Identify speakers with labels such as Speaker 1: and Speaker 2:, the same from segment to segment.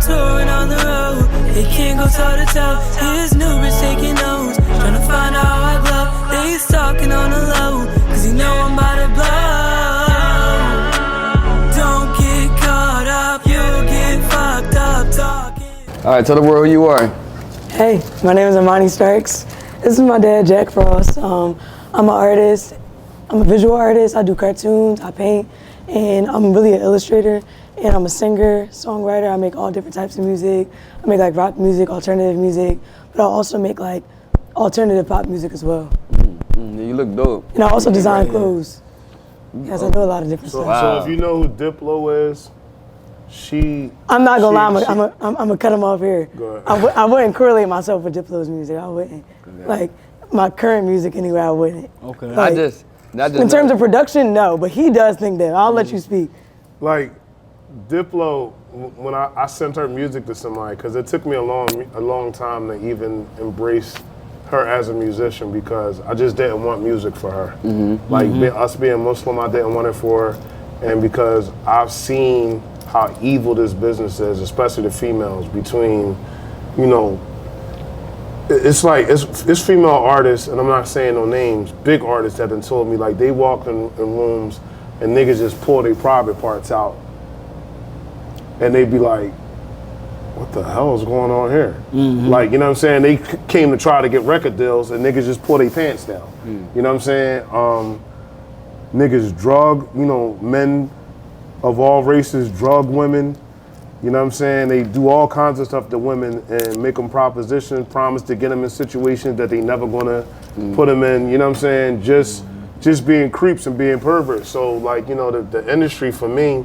Speaker 1: touring on the road. They can't go toe to toe. His new bitch taking notes, tryna find out how I glow. They stalking on the low, cause he know I'm about to blow. Don't get caught up, you'll get fucked up talking.
Speaker 2: Alright, tell the world who you are.
Speaker 3: Hey, my name is Amani Starks. This is my dad, Jakk Frost. I'm an artist. I'm a visual artist. I do cartoons, I paint, and I'm really an illustrator. And I'm a singer, songwriter. I make all different types of music. I make like rock music, alternative music, but I also make like alternative pop music as well.
Speaker 2: You look dope.
Speaker 3: And I also design clothes. Yes, I do a lot of different stuff.
Speaker 4: So if you know who Diplo is,
Speaker 3: I'm not gonna lie, I'm gonna cut him off here.
Speaker 4: Go ahead.
Speaker 3: I wouldn't correlate myself with Diplo's music. I wouldn't. Like my current music anyway, I wouldn't.
Speaker 5: Okay.
Speaker 3: Like, in terms of production, no, but he does think that. I'll let you speak.
Speaker 4: Like Diplo, when I sent her music to somebody, because it took me a long time to even embrace her as a musician, because I just didn't want music for her. Us being Muslim, I didn't want it for her, and because I've seen how evil this business is, especially the females, between, you know, it's like, it's female artists, and I'm not saying no names, big artists that have told me, like, they walked in rooms and niggas just pull their private parts out, and they'd be like, what the hell is going on here? Like, you know what I'm saying? They came to try to get record deals, and niggas just pull their pants down. You know what I'm saying? Niggas drug, you know, men of all races drug women. You know what I'm saying? They do all kinds of stuff to women and make them propositions, promise to get them in situations that they never gonna put them in. You know what I'm saying? Just being creeps and being perverts. So, like, you know, the industry for me,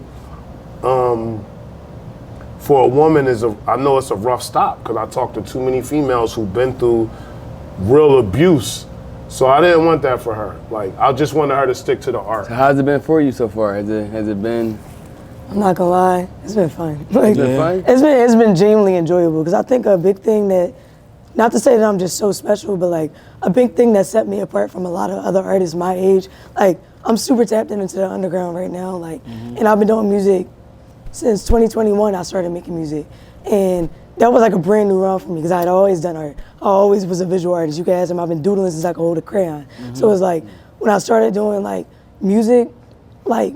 Speaker 4: for a woman I know it's a rough stop, because I talk to too many females who've been through real abuse. So I didn't want that for her. Like, I just wanted her to stick to the art.
Speaker 2: So how's it been for you so far? Has it been?
Speaker 3: I'm not gonna lie, it's been fun. Like,
Speaker 2: It's been fun?
Speaker 3: It's been genuinely enjoyable, because I think a big thing that, not to say that I'm just so special, but like a big thing that set me apart from a lot of other artists my age, like I'm super tapped into the underground right now, like, and I've been doing music since 2021. I started making music, and that was like a brand new realm for me, because I had always done art. I always was a visual artist. You can ask him, I've been doodling since I could hold a crayon. So it was like, when I started doing like music, like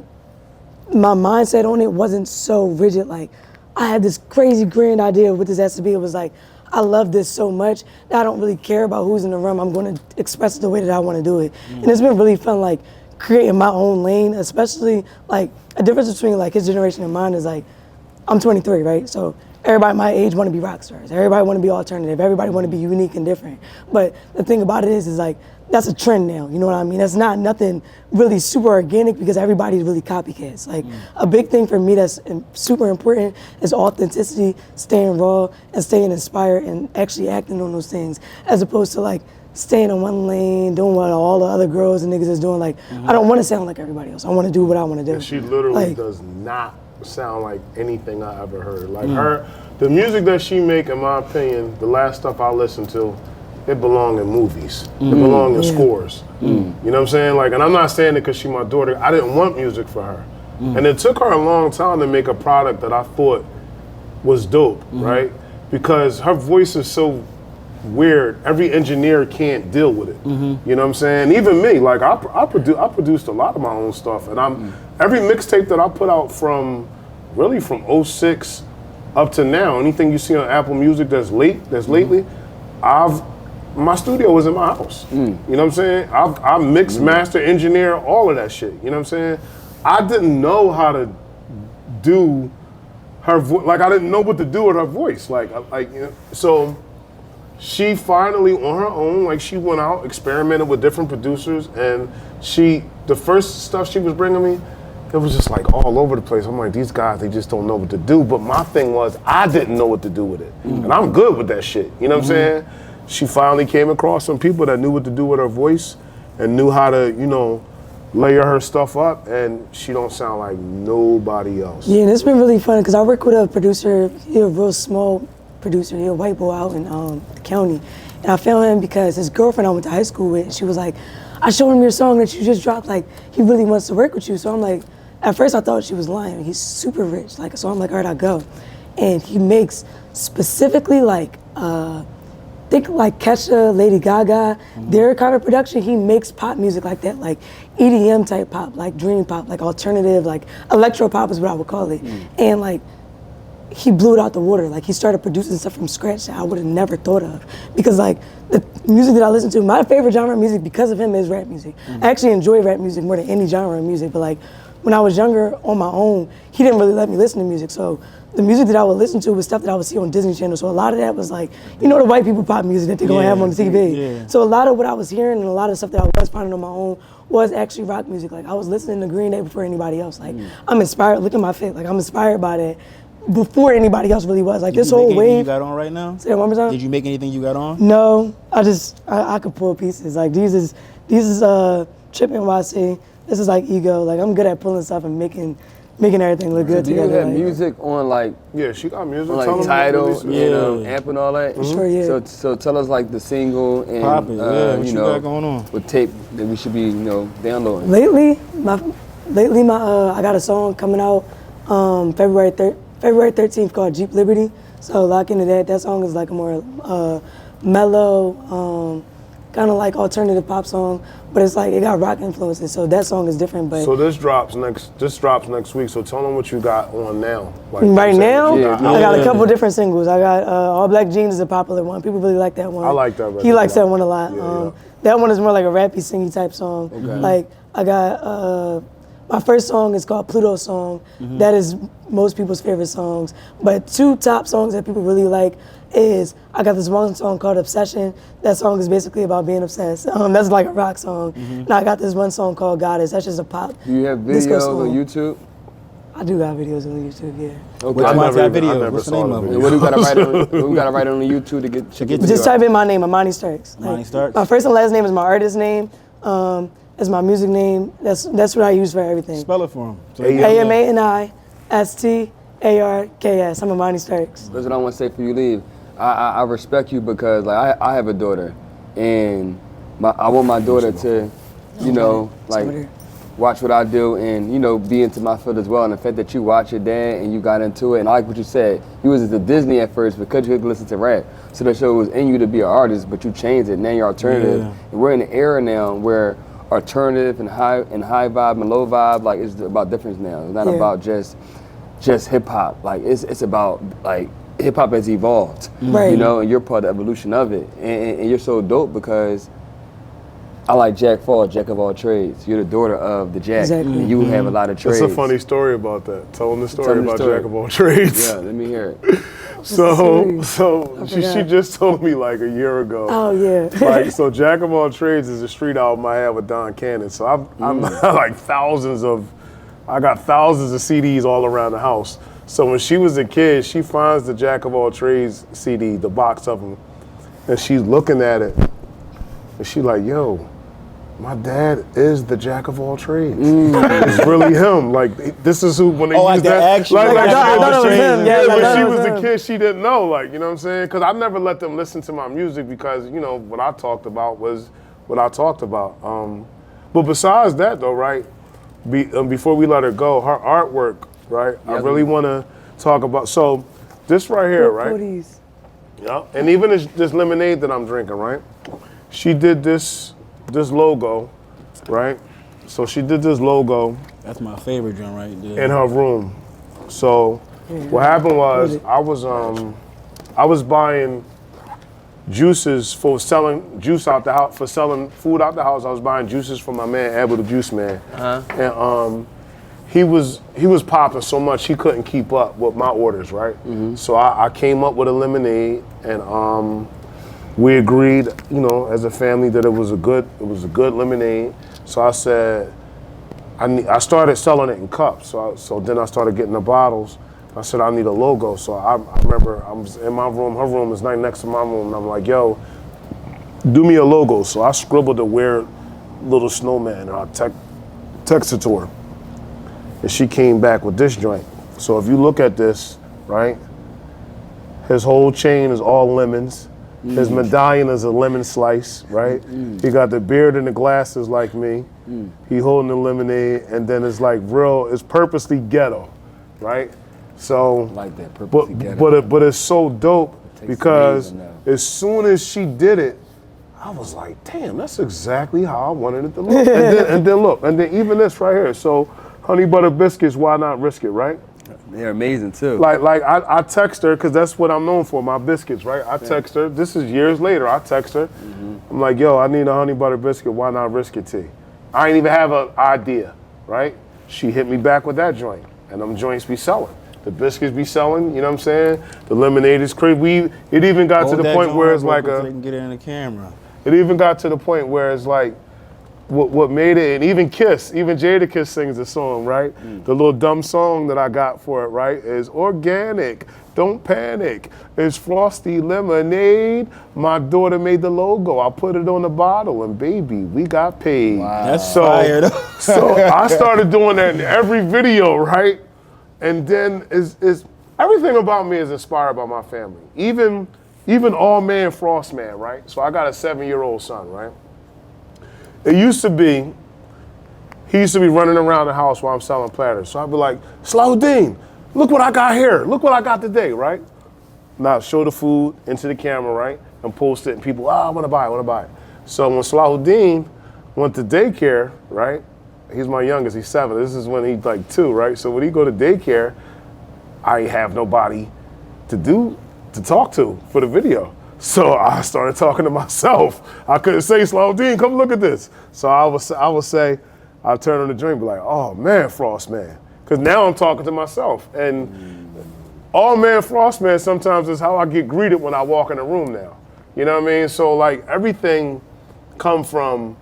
Speaker 3: my mindset on it wasn't so rigid. Like, I had this crazy grand idea of what this has to be. It was like, I love this so much that I don't really care about who's in the room. I'm gonna express it the way that I wanna do it. And it's been really fun, like, creating my own lane, especially like a difference between like his generation and mine is like, I'm 23, right? So everybody my age want to be rock stars. Everybody want to be alternative. Everybody want to be unique and different. But the thing about it is like, that's a trend now, you know what I mean? That's not nothing really super organic, because everybody's really copycats. Like, a big thing for me that's super important is authenticity, staying raw, and staying inspired, and actually acting on those things, as opposed to like staying in one lane, doing what all the other girls and niggas is doing. Like, I don't want to sound like everybody else. I want to do what I want to do.
Speaker 4: And she literally does not sound like anything I ever heard. Like the music that she make, in my opinion, the last stuff I listened to, it belong in movies. It belong in scores. You know what I'm saying? Like, and I'm not saying it because she's my daughter. I didn't want music for her. And it took her a long time to make a product that I thought was dope, right? Because her voice is so weird. Every engineer can't deal with it. You know what I'm saying? Even me, like I produced a lot of my own stuff, and every mixtape that I put out from '06 up to now, anything you see on Apple Music that's lately, my studio was in my house. You know what I'm saying? I mix, master, engineer, all of that shit. You know what I'm saying? I didn't know how to do her voice. Like, I didn't know what to do with her voice. Like you know, so she finally, on her own, like, she went out, experimented with different producers, and the first stuff she was bringing me, it was just like all over the place. I'm like, these guys, they just don't know what to do. But my thing was, I didn't know what to do with it. And I'm good with that shit. You know what I'm saying? She finally came across some people that knew what to do with her voice and knew how to, you know, layer her stuff up, and she don't sound like nobody else.
Speaker 3: Yeah, and it's been really fun, because I work with a producer. He's a real small producer. He's a white boy out in the county. And I found him because his girlfriend I went to high school with, she was like, I showed him your song that you just dropped, like, he really wants to work with you. So I'm like, at first I thought she was lying. He's super rich, like, so I'm like, all right, I'll go. and he makes specifically like think like Kesha, Lady Gaga, their kind of production. He makes pop music like that, like EDM type pop, like dream pop, like alternative, like electro pop is what I would call it. And like he blew it out the water. Like he started producing stuff from scratch that I would have never thought of. Because like the music that I listen to, my favorite genre of music because of him is rap music. I actually enjoy rap music more than any genre of music, but like when I was younger on my own, he didn't really let me listen to music. So the music that I would listen to was stuff that I would see on Disney Channel. So a lot of that was like, you know, the white people pop music that they're gonna have on the TV.
Speaker 5: Yeah.
Speaker 3: So a lot of what I was hearing and a lot of stuff that I was finding on my own was actually rock music. Like I was listening to Green Day before anybody else. Like I'm inspired, look at my fit, like I'm inspired by that before anybody else really was. Like this whole wave.
Speaker 5: You got on right now?
Speaker 3: Say that one more time?
Speaker 5: Did you make anything you got on?
Speaker 3: No, I could pull pieces. Like these is Chip NYC. This is like Ego. Like I'm good at pulling stuff and making everything look good
Speaker 2: Do you
Speaker 3: together.
Speaker 2: have
Speaker 3: like,
Speaker 2: music on like
Speaker 4: Yeah, she got music.
Speaker 2: on
Speaker 4: Tell
Speaker 2: like
Speaker 4: them
Speaker 2: Tidal,
Speaker 4: what release it.
Speaker 2: you know, amp and all that?
Speaker 3: Sure, yeah.
Speaker 2: So tell us like the single and
Speaker 5: Pop it, yeah, what
Speaker 2: you
Speaker 5: you
Speaker 2: know,
Speaker 5: got going on?
Speaker 2: what tape that we should be, you know, downloading.
Speaker 3: Lately, I got a song coming out February 13th called Jeep Liberty. So lock into that. That song is like a more mellow, kind of like alternative pop song, but it's like it got rock influences. So that song is different. But
Speaker 4: So this drops next week. So tell them what you got on now. Like,
Speaker 3: right now,
Speaker 4: what you
Speaker 2: Yeah,
Speaker 3: I got a
Speaker 5: yeah.
Speaker 3: couple different singles. I got All Black Jeans is a popular one. People really like that one.
Speaker 4: I like that record
Speaker 3: He likes
Speaker 4: a lot.
Speaker 3: that one a lot.
Speaker 4: Yeah.
Speaker 3: That one is more like a rappy, singy type song. Like I got my first song is called Pluto Song. That is most people's favorite songs. But two top songs that people really like is I got this one song called Obsession. That song is basically about being obsessed. That's like a rock song. And I got this one song called Goddess. That's just a pop.
Speaker 2: Do you have
Speaker 3: disco
Speaker 2: videos
Speaker 3: song.
Speaker 2: on YouTube?
Speaker 3: I do got videos on YouTube, yeah.
Speaker 2: Okay.
Speaker 5: Which
Speaker 4: I
Speaker 5: one's
Speaker 4: never
Speaker 5: that
Speaker 4: even- I
Speaker 5: video?
Speaker 4: never
Speaker 5: What's the
Speaker 4: saw
Speaker 5: name
Speaker 4: the
Speaker 5: of it?
Speaker 4: video.
Speaker 2: What do we gotta write on? What we gotta write on the YouTube to get the
Speaker 3: Just
Speaker 2: video?
Speaker 3: type in my name, Amani Starks.
Speaker 5: Amani Starks?
Speaker 3: My first and last name is my artist name. It's my music name. That's what I use for everything.
Speaker 5: Spell it for him. So
Speaker 3: AMANISTARKS. I'm Amani Starks.
Speaker 2: That's what I want to say before you leave. I respect you because like I have a daughter, and I want my daughter to, you know, like watch what I do and, you know, be into my field as well. And the fact that you watch your dad and you got into it, and I like what you said, you was into Disney at first because you could listen to rap. So that show was in you to be an artist, but you changed it. Now you're alternative.
Speaker 5: Yeah.
Speaker 2: And we're in an era now where alternative and high vibe and low vibe, like it's about difference now. It's not
Speaker 3: Yeah.
Speaker 2: about just hip hop. Like it's about like hip hop has evolved.
Speaker 3: Right.
Speaker 2: You know, and you're part of the evolution of it. And you're so dope because I like Jakk Frost, Jack of all trades. You're the daughter of the Jack,
Speaker 3: Exactly.
Speaker 2: and you have a lot of trades.
Speaker 4: It's a funny story about that. Tell them the story
Speaker 2: Tell 'em the
Speaker 4: about
Speaker 2: story.
Speaker 4: Jack of all trades.
Speaker 2: Yeah, let me hear it.
Speaker 4: So she
Speaker 3: forgot.
Speaker 4: just told me like a year ago.
Speaker 3: Oh, yeah.
Speaker 4: Like, so Jack of all trades is a street album I have with Don Cannon. So I'm like I got thousands of CDs all around the house. So when she was a kid, she finds the Jack of all trades CD, the box of them, and she's looking at it, and she like, yo, my dad is the Jack of all trades. It's really him. Like, this is who, when they
Speaker 5: Oh,
Speaker 4: use
Speaker 5: like the
Speaker 4: that.
Speaker 5: action,
Speaker 3: like I thought it was him. Yeah,
Speaker 4: Yeah,
Speaker 3: like,
Speaker 4: when
Speaker 3: that
Speaker 4: she
Speaker 3: was
Speaker 4: was a
Speaker 3: him.
Speaker 4: kid, she didn't know, like, you know what I'm saying? Because I never let them listen to my music because, you know, what I talked about was what I talked about. But besides that, though, right, before we let her go, her artwork, right, I really want to talk about, so this right here, right?
Speaker 3: 40s.
Speaker 4: Yeah, and even this lemonade that I'm drinking, right? She did this logo, right? So she did this logo
Speaker 5: That's my favorite joint right there.
Speaker 4: in her room. So what happened was I was buying juices for selling juice out the house, for selling food out the house. I was buying juices from my man Abel the Juice Man, and he was popping so much he couldn't keep up with my orders, right? So I came up with a lemonade, and we agreed, you know, as a family that it was a good lemonade. So I said, I started selling it in cups. So then I started getting the bottles. I said, I need a logo. So I remember I was in my room. Her room is right next to my room. And I'm like, yo, do me a logo. So I scribbled a weird little snowman and I texted to her. And she came back with this joint. So if you look at this, right, his whole chain is all lemons. His medallion is a lemon slice, right? He got the beard and the glasses like me. He holding the lemonade, and then it's like it's purposely ghetto, right?
Speaker 2: I like that purposely ghetto.
Speaker 4: but it's so dope
Speaker 2: takes
Speaker 4: because
Speaker 2: amazing now.
Speaker 4: as soon as she did it, I was like, damn, that's exactly how I wanted it to look. and then even this right here. So honey butter biscuits, why not risk it, right?
Speaker 2: They're amazing too.
Speaker 4: Like I text her, because that's what I'm known for, my biscuits, right? I text her, this is years later, I text her. I'm like, yo, I need a honey butter biscuit, why not risk it, T? I ain't even have an idea, right? She hit me back with that joint, and them joints be selling. The biscuits be selling, you know what I'm saying? The lemonade is crazy. It even got to the point where it's like
Speaker 5: so they can get it in the camera.
Speaker 4: It even got to the point where it's like, what made it, and even Kiss, even Jadakiss sings the song, right? The little dumb song that I got for it, right, is organic, don't panic. It's frosty lemonade. My daughter made the logo. I put it on the bottle, and baby, we got paid.
Speaker 2: Wow.
Speaker 5: That's fire though.
Speaker 4: So I started doing that in every video, right? And then is everything about me is inspired by my family. Even All Man Frost Man, right? So I got a 7-year-old son, right? It used to be, he used to be running around the house while I'm selling platters. So I'd be like, Slahuddin, look what I got here. Look what I got today, right? Now show the food into the camera, right? And post it, and people, I want to buy it. So when Slahuddin went to daycare, right? He's my youngest, he's 7. This is when he's like 2, right? So when he go to daycare, I have nobody to talk to for the video. So I started talking to myself. I couldn't say, Slahuddin, come look at this. So I would say, I'd turn on the joint and be like, oh man, Frost Man. Because now I'm talking to myself. And All Man Frost Man sometimes is how I get greeted when I walk in the room now. You know what I mean? So like everything come from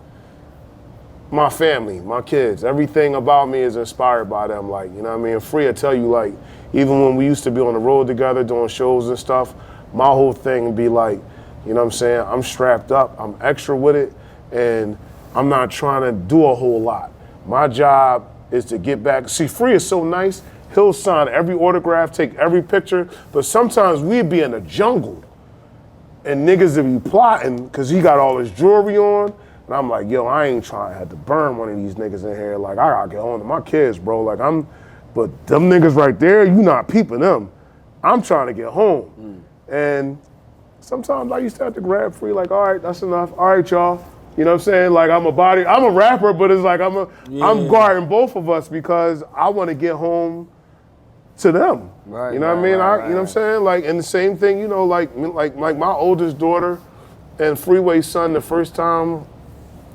Speaker 4: my family, my kids. Everything about me is inspired by them. Like, you know what I mean? Free, I tell you, like, even when we used to be on the road together doing shows and stuff, my whole thing would be like, you know what I'm saying? I'm strapped up, I'm extra with it, and I'm not trying to do a whole lot. My job is to get back. See, Free is so nice. He'll sign every autograph, take every picture, but sometimes we'd be in the jungle and niggas would be plotting because he got all his jewelry on. And I'm like, yo, I ain't trying to have to burn one of these niggas in here. Like, I gotta get home to my kids, bro. Like, but them niggas right there, you not peeping them. I'm trying to get home. And sometimes I used to have to grab Free, like, all right, that's enough. All right, y'all. You know what I'm saying? Like, I'm a rapper, but it's like I'm guarding both of us because I want to get home to them.
Speaker 2: Right,
Speaker 4: you know what I mean? You know what I'm saying? Like, and the same thing, you know, like my oldest daughter and Freeway's son, the first time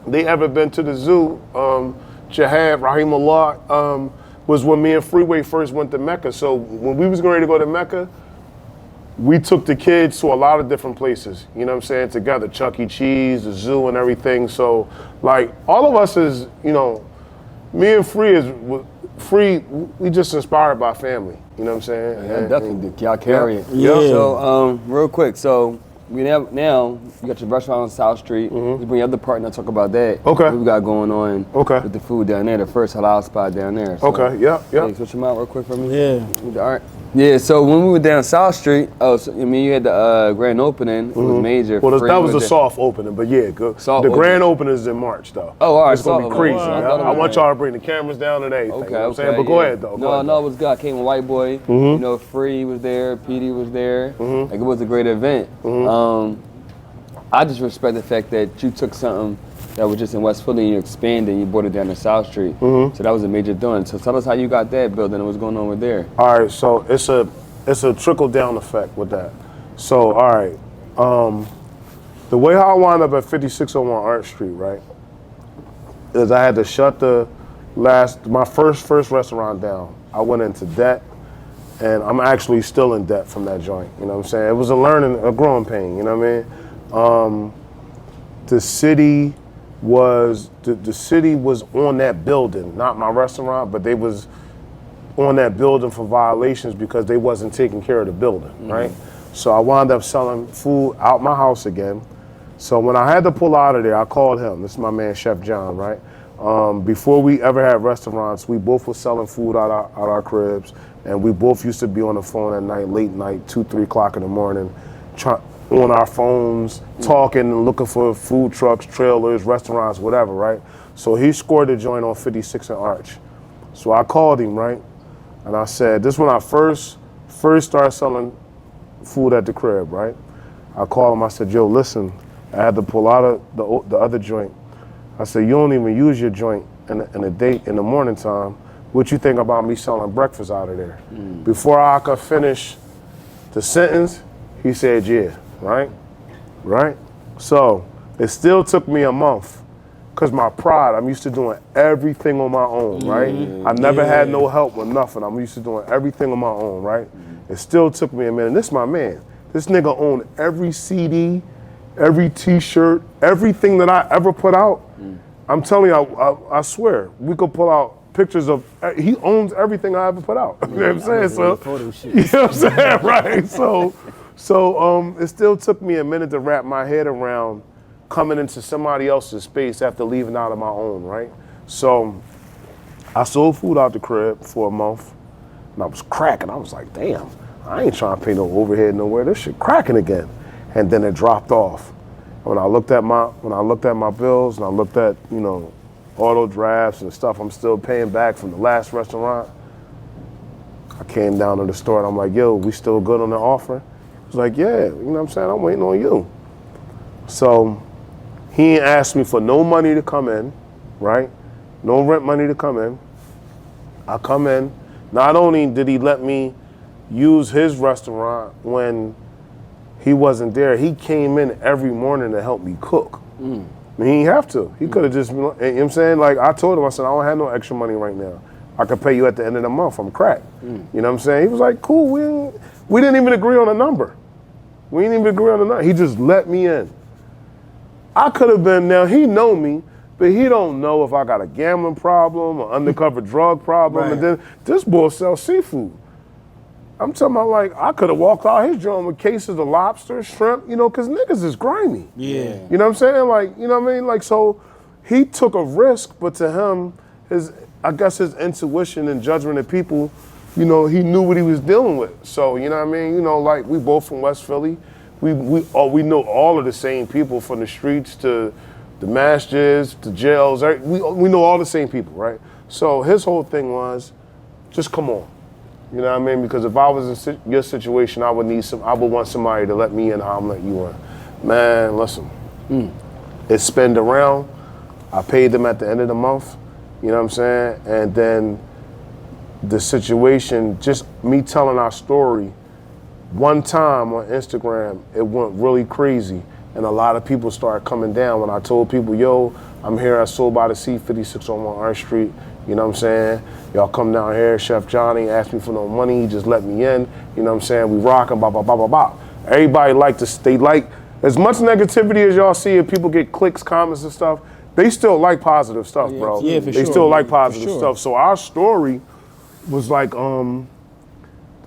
Speaker 4: they ever been to the zoo, Shahezad, Rahimullah, was when me and Freeway first went to Mecca. So when we was ready to go to Mecca, we took the kids to a lot of different places, you know what I'm saying, together, Chuck E. Cheese, the zoo and everything. So like all of us is, you know, me and Free, we just inspired by family, you know what I'm saying?
Speaker 2: Yeah, definitely, y'all carry it.
Speaker 5: Yeah.
Speaker 2: So real quick, so we now you got your restaurant on South Street. You bring your other partner, talk about that.
Speaker 4: Okay.
Speaker 2: What we got going on
Speaker 4: Okay.
Speaker 2: with the food down there, the first halal spot down there. So,
Speaker 4: Okay, yeah.
Speaker 2: Hey, switch them out real quick for me.
Speaker 5: Yeah.
Speaker 2: All right. Yeah, so when we were down South Street, you had the grand opening. It was major.
Speaker 4: Well,
Speaker 2: Free
Speaker 4: that was a
Speaker 2: there.
Speaker 4: soft opening, but yeah, good.
Speaker 2: Soft
Speaker 4: The grand
Speaker 2: opening.
Speaker 4: opening is in March, though.
Speaker 2: Oh, all right.
Speaker 4: It's gonna be
Speaker 2: soft
Speaker 4: crazy.
Speaker 2: opening.
Speaker 4: I want y'all to bring the cameras down and everything.
Speaker 2: Okay,
Speaker 4: you know what I'm
Speaker 2: okay.
Speaker 4: saying? But go
Speaker 2: yeah.
Speaker 4: ahead, though.
Speaker 2: No, it was good. I came with White Boy. You know, Free was there, PD was there. Like, it was a great event. I just respect the fact that you took something that was just in West Philly and you expanded and you brought it down to South Street. So that was a major doing. So tell us how you got that building and what's going on with there.
Speaker 4: All right, so it's a trickle down effect with that. So all right, the way how I wound up at 5601 Art Street, right, is I had to shut my first restaurant down. I went into debt, and I'm actually still in debt from that joint. You know what I'm saying? It was a growing pain. You know what I mean? The city was on that building, not my restaurant, but they was on that building for violations because they wasn't taking care of the building, right? So I wound up selling food out my house again. So when I had to pull out of there, I called him. This is my man, Chef John, right? Before we ever had restaurants, we both were selling food out our cribs, and we both used to be on the phone at night, late night, 2, 3 o'clock in the morning, on our phones, talking and looking for food trucks, trailers, restaurants, whatever, right? So he scored the joint on 56 and Arch. So I called him, right? And I said, this is when I first started selling food at the crib, right? I called him, I said, yo, listen, I had to pull out of the other joint. I said, you don't even use your joint in the morning time. What you think about me selling breakfast out of there? Before I could finish the sentence, he said, yeah, right? So it still took me a month because my pride, I'm used to doing everything on my own, right? I never had no help with nothing. I'm used to doing everything on my own, right? It still took me a minute. This is my man. This nigga owned every CD, every t-shirt, everything that I ever put out. I'm telling you, I swear, we could pull out pictures of, he owns everything I ever put out. You know what I'm saying? So, you know what I'm saying, right? So it still took me a minute to wrap my head around coming into somebody else's space after leaving out of my own, right? So I sold food out the crib for a month, and I was cracking. I was like, damn, I ain't trying to pay no overhead nowhere. This shit cracking again. And then it dropped off. When I looked at my bills and I looked at, you know, auto drafts and stuff I'm still paying back from the last restaurant, I came down to the store and I'm like, yo, we still good on the offer? He was like, yeah, you know what I'm saying? I'm waiting on you. So he ain't asked me for no money to come in, right? No rent money to come in. I come in. Not only did he let me use his restaurant when he wasn't there, he came in every morning to help me cook. I mean, he didn't have to. He could have just, you know what I'm saying? Like, I told him, I said, I don't have no extra money right now. I could pay you at the end of the month. I'm cracked. You know what I'm saying? He was like, cool. We didn't even agree on a number. We didn't even agree on a number. He just let me in. I could have been, now he know me, but he don't know if I got a gambling problem or undercover drug problem. Right. And then this boy sells seafood. I'm talking about, like, I could have walked out his joint with cases of lobster, shrimp, you know, because niggas is grimy. Yeah. You know what I'm saying? Like, you know what I mean? Like, so he took a risk, but to him, I guess his intuition and judgment of people, you know, he knew what he was dealing with. So, you know what I mean? You know, like, we both from West Philly. We know all of the same people, from the streets to the masjids, to jails. We know all the same people, right? So his whole thing was, just come on. You know what I mean? Because if I was in your situation, I would want somebody to let me in how I'm letting you in. Man, listen, it spent around. I paid them at the end of the month, you know what I'm saying? And then the situation, just me telling our story, one time on Instagram, it went really crazy. And a lot of people started coming down when I told people, yo, I'm here at Soul by the Sea, 56 on Orange Street. You know what I'm saying? Y'all come down here, Chef Johnny asked me for no money, he just let me in. You know what I'm saying? We rockin', blah, blah, blah, blah, blah. Everybody they like, as much negativity as y'all see, if people get clicks, comments and stuff, they still like positive stuff, bro. Yeah, for sure. They still like positive stuff. So our story was like,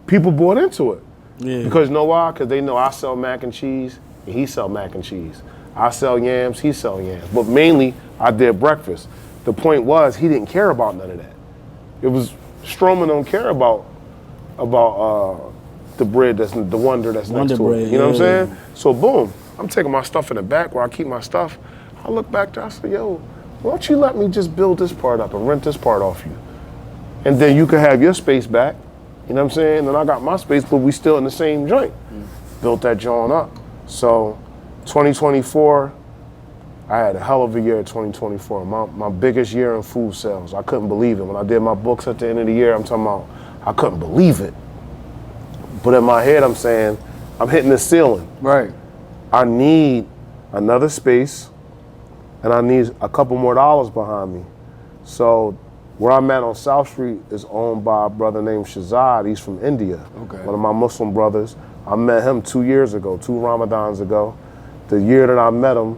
Speaker 4: people bought into it. Yeah. Because you know why? Because they know I sell mac and cheese, and he sell mac and cheese. I sell yams, he sell yams. But mainly, I did breakfast. The point was, he didn't care about none of that. It was, Stroman don't care about the bread that's the wonder that's next to it. You know what I'm saying? So boom, I'm taking my stuff in the back where I keep my stuff. I look back there, I say, yo, why don't you let me just build this part up and rent this part off you? And then you can have your space back. You know what I'm saying? And I got my space, but we still in the same joint. Built that joint up. So 2024, I had a hell of a year 2024. My biggest year in food sales. I couldn't believe it. When I did my books at the end of the year, I'm talking about, I couldn't believe it. But in my head, I'm saying, I'm hitting the ceiling. Right. I need another space, and I need a couple more dollars behind me. So where I'm at on South Street is owned by a brother named Shahezad. He's from India. Okay. One of my Muslim brothers. I met him 2 years ago, 2 Ramadans ago. The year that I met him,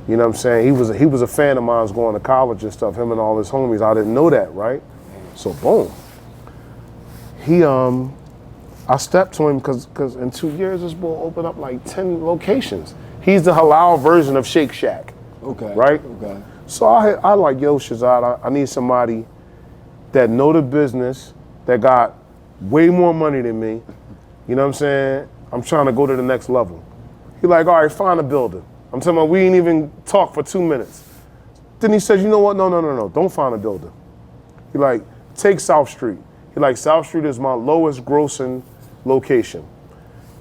Speaker 4: you know what I'm saying, he was a fan of mine going to college and stuff, him and all his homies. I didn't know that, right? So boom. I stepped to him because in 2 years, this boy opened up like 10 locations. He's the halal version of Shake Shack. Okay. Right? Okay. So I like, yo, Shahezad, I need somebody that know the business, that got way more money than me. You know what I'm saying? I'm trying to go to the next level. He like, all right, find a building. I'm telling him, we ain't even talk for 2 minutes. Then he said, you know what? No, don't find a building. He like, take South Street. He like, South Street is my lowest grossing location.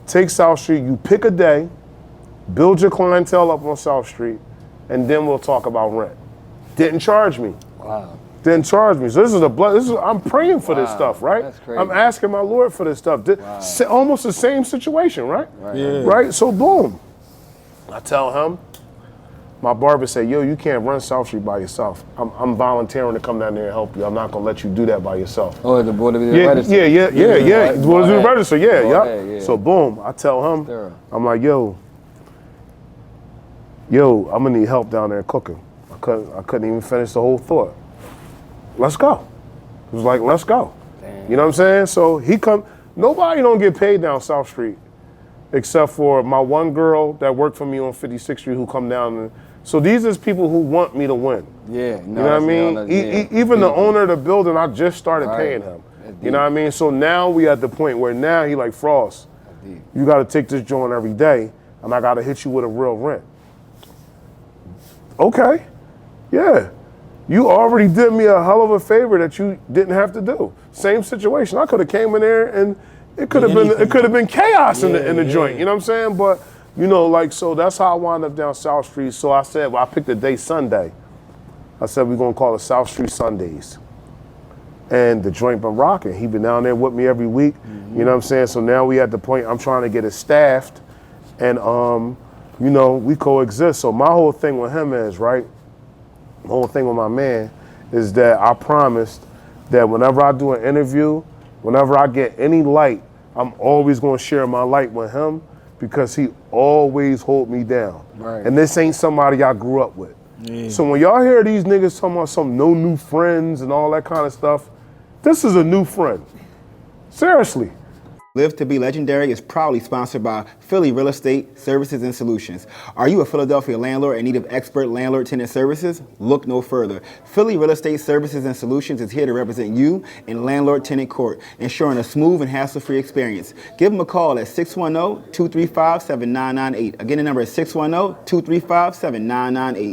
Speaker 4: Take South Street, you pick a day, build your clientele up on South Street, and then we'll talk about rent. Didn't charge me.
Speaker 2: Wow.
Speaker 4: Didn't charge me. So this is I'm praying for this stuff, right?
Speaker 2: That's crazy.
Speaker 4: I'm asking my Lord for this stuff. Almost the same situation, right?
Speaker 5: Yeah.
Speaker 4: Right? So boom. I tell him, my barber said, yo, you can't run South Street by yourself. I'm volunteering to come down there and help you. I'm not gonna let you do that by yourself.
Speaker 2: Oh, the board of the
Speaker 4: Yeah.
Speaker 2: register.
Speaker 4: The board of the register,
Speaker 2: Yeah.
Speaker 4: So boom, I tell him,
Speaker 2: Thorough.
Speaker 4: I'm like, yo, I'm gonna need help down there cooking. I couldn't even finish the whole thought. Let's go. It was like, let's go.
Speaker 2: Damn.
Speaker 4: You know what I'm saying? So he come, nobody don't get paid down South Street except for my one girl that worked for me on 56th Street who come down. So these is people who want me to win.
Speaker 2: Yeah.
Speaker 4: You know what I mean? Even the owner of the building, I just started paying him. You know what I mean? So now we at the point where now he like, Frost, you gotta take this joint every day and I gotta hit you with a real rent. Okay, yeah. You already did me a hell of a favor that you didn't have to do. Same situation. I could have came in there and it could have been chaos in the joint. You know what I'm saying? But you know, like, so that's how I wound up down South Street. So I said, well, I picked a day Sunday. I said we're gonna call it South Street Sundays. And the joint been rocking. He been down there with me every week. You know what I'm saying? So now we at the point I'm trying to get it staffed, and you know, we coexist. So my whole thing with him is, right, the whole thing with my man is that I promised that whenever I do an interview, whenever I get any light, I'm always gonna share my light with him because he always hold me down.
Speaker 2: Right.
Speaker 4: And this ain't somebody I grew up with.
Speaker 5: Yeah.
Speaker 4: So when y'all hear these niggas talking about some no new friends and all that kind of stuff, this is a new friend. Seriously.
Speaker 6: Live to be Legendary is proudly sponsored by Philly Real Estate Services and Solutions. Are you a Philadelphia landlord in need of expert landlord-tenant services? Look no further. Philly Real Estate Services and Solutions is here to represent you in landlord-tenant court, ensuring a smooth and hassle-free experience. Give them a call at 610-235-7998. Again, the number is 610-235-7998.